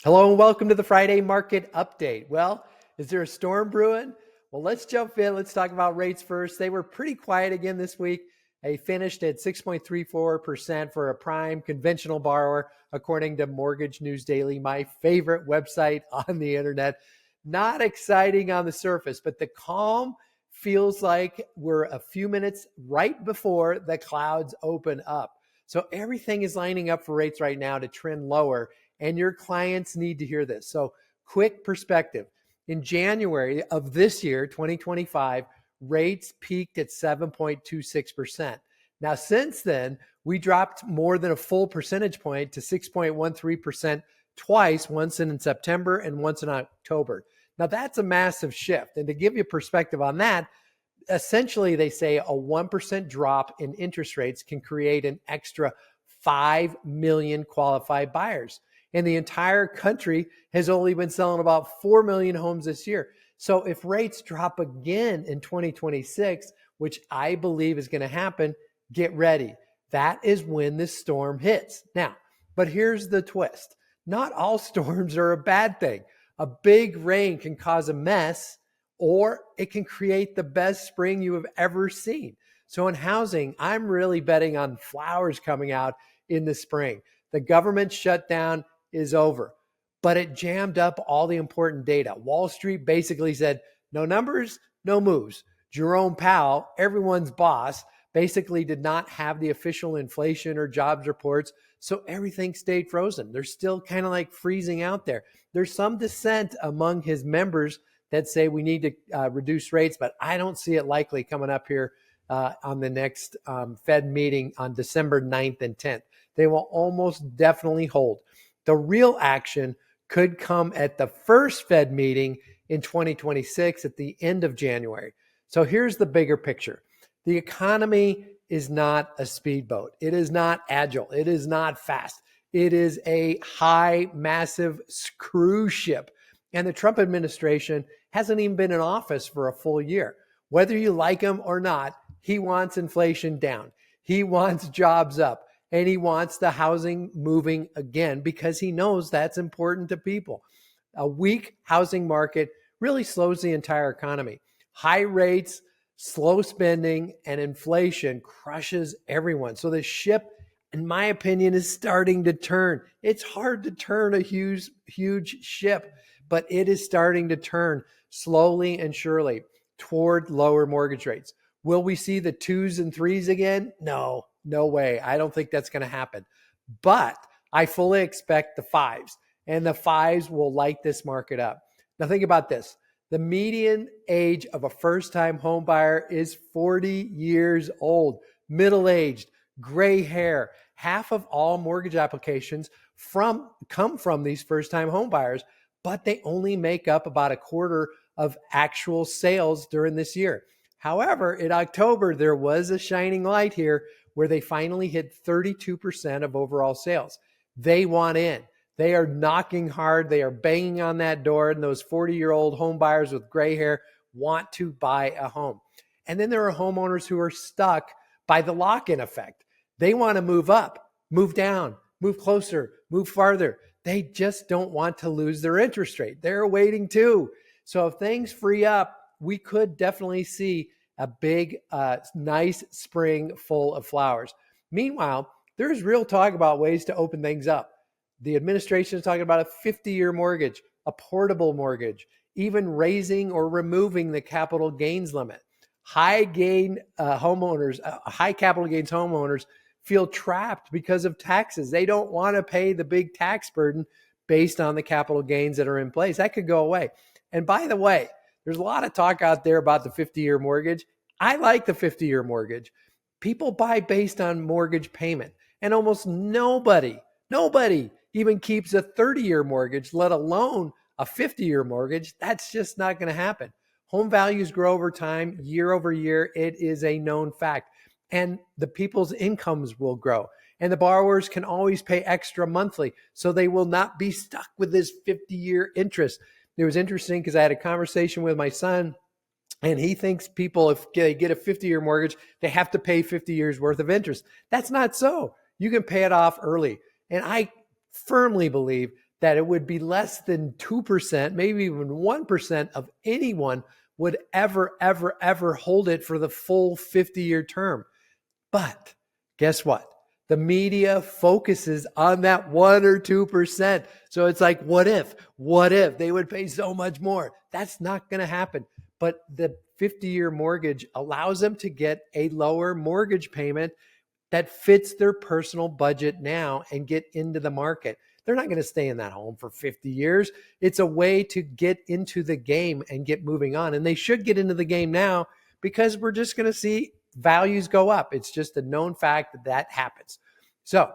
Hello and welcome to the Friday market update. Well, is there a storm brewing? Well, let's jump in. Let's talk about rates first. They were pretty quiet again this week. They finished at 6.34% for a prime conventional borrower, according to Mortgage News Daily, my favorite website on the internet. Not exciting on the surface, but the calm feels like we're a few minutes right before the clouds open up. So everything is lining up for rates right now to trend lower, and your clients need to hear this. So quick perspective. In January of this year, 2025, rates peaked at 7.26%. Now, since then, we dropped more than a full percentage point to 6.13% twice, once in September and once in October. Now, that's a massive shift. And to give you perspective on that, essentially, they say a 1% drop in interest rates can create an extra 5 million qualified buyers. And the entire country has only been selling about 4 million homes this year. So if rates drop again in 2026, which I believe is going to happen, get ready. That is when this storm hits. Now, but here's the twist. Not all storms are a bad thing. A big rain can cause a mess, or it can create the best spring you have ever seen. So in housing, I'm really betting on flowers coming out in the spring. The government shutdown is over, but it jammed up all the important data. Wall Street basically said, no numbers, no moves. Jerome Powell, everyone's boss, basically did not have the official inflation or jobs reports, so everything stayed frozen. They're still kind of like freezing out there. There's some dissent among his members that say we need to reduce rates, but I don't see it likely coming up here on the next Fed meeting on December 9th and 10th. They will almost definitely hold. The real action could come at the first Fed meeting in 2026 at the end of January. So here's the bigger picture. The economy is not a speedboat. It is not agile. It is not fast. It is a high, massive cruise ship. And the Trump administration hasn't even been in office for a full year. Whether you like him or not, he wants inflation down. He wants jobs up. And he wants the housing moving again because he knows that's important to people. A weak housing market really slows the entire economy. High rates, slow spending, and inflation crushes everyone. So the ship, in my opinion, is starting to turn. It's hard to turn a huge ship, but it is starting to turn slowly and surely toward lower mortgage rates. Will we see the 2s and 3s again? No way. I don't think that's going to happen. But I fully expect the 5s, and the 5s will light this market up. Now think about this. The median age of a first-time home buyer is 40 years old, middle-aged, gray hair. Half of all mortgage applications come from these first-time home buyers, but they only make up about a quarter of actual sales during this year. However, in October, there was a shining light here where they finally hit 32% of overall sales. They want in. They are knocking hard. They are banging on that door, and those 40-year-old home buyers with gray hair want to buy a home. And then there are homeowners who are stuck by the lock-in effect. They want to move up, move down, move closer, move farther. They just don't want to lose their interest rate. They're waiting too. So if things free up, we could definitely see a big, nice spring full of flowers. Meanwhile, there's real talk about ways to open things up. The administration is talking about a 50-year mortgage, a portable mortgage, even raising or removing the capital gains limit. High capital gains homeowners feel trapped because of taxes. They don't want to pay the big tax burden based on the capital gains that are in place. That could go away. And by the way, there's a lot of talk out there about the 50-year mortgage. I like the 50-year mortgage. People buy based on mortgage payment, and almost nobody even keeps a 30-year mortgage, let alone a 50-year mortgage. That's just not going to happen. Home values grow over time, year over year. It is a known fact. And the people's incomes will grow. And the borrowers can always pay extra monthly, so they will not be stuck with this 50-year interest. It was interesting because I had a conversation with my son, and he thinks people, if they get a 50-year mortgage, they have to pay 50 years worth of interest. That's not so. You can pay it off early. And I firmly believe that it would be less than 2%, maybe even 1% of anyone would ever hold it for the full 50-year term. But guess what? The media focuses on that 1 or 2%. So it's like, what if they would pay so much more? That's not going to happen. But the 50-year mortgage allows them to get a lower mortgage payment that fits their personal budget now and get into the market. They're not going to stay in that home for 50 years. It's a way to get into the game and get moving on. And they should get into the game now because we're just going to see values go up. It's just a known fact that that happens. So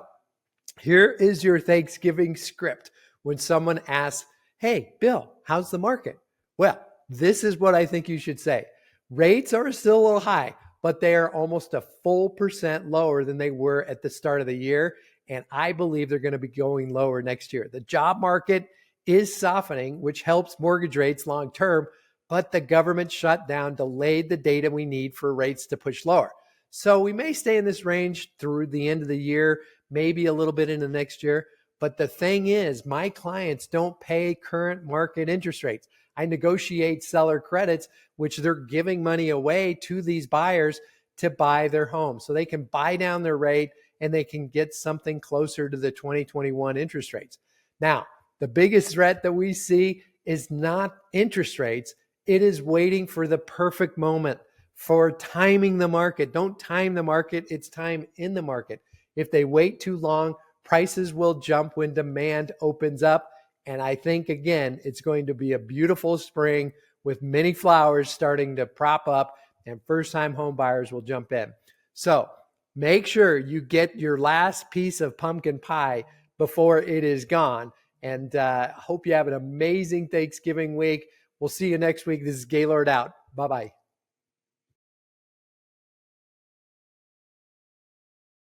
here is your Thanksgiving script. When someone asks, hey, Bill, how's the market? Well, this is what I think you should say. Rates are still a little high, but they are almost a full percent lower than they were at the start of the year. And I believe they're going to be going lower next year. The job market is softening, which helps mortgage rates long term, but the government shutdown delayed the data we need for rates to push lower. So we may stay in this range through the end of the year, maybe a little bit into next year. But the thing is, my clients don't pay current market interest rates. I negotiate seller credits, which they're giving money away to these buyers to buy their home. So they can buy down their rate and they can get something closer to the 2021 interest rates. Now, the biggest threat that we see is not interest rates. It is waiting for the perfect moment, for timing the market. Don't time the market. It's time in the market. If they wait too long, prices will jump when demand opens up. And I think, again, it's going to be a beautiful spring with many flowers starting to prop up, and first-time home buyers will jump in. So make sure you get your last piece of pumpkin pie before it is gone. And hope you have an amazing Thanksgiving week. We'll see you next week. This is Gaylord out. Bye-bye.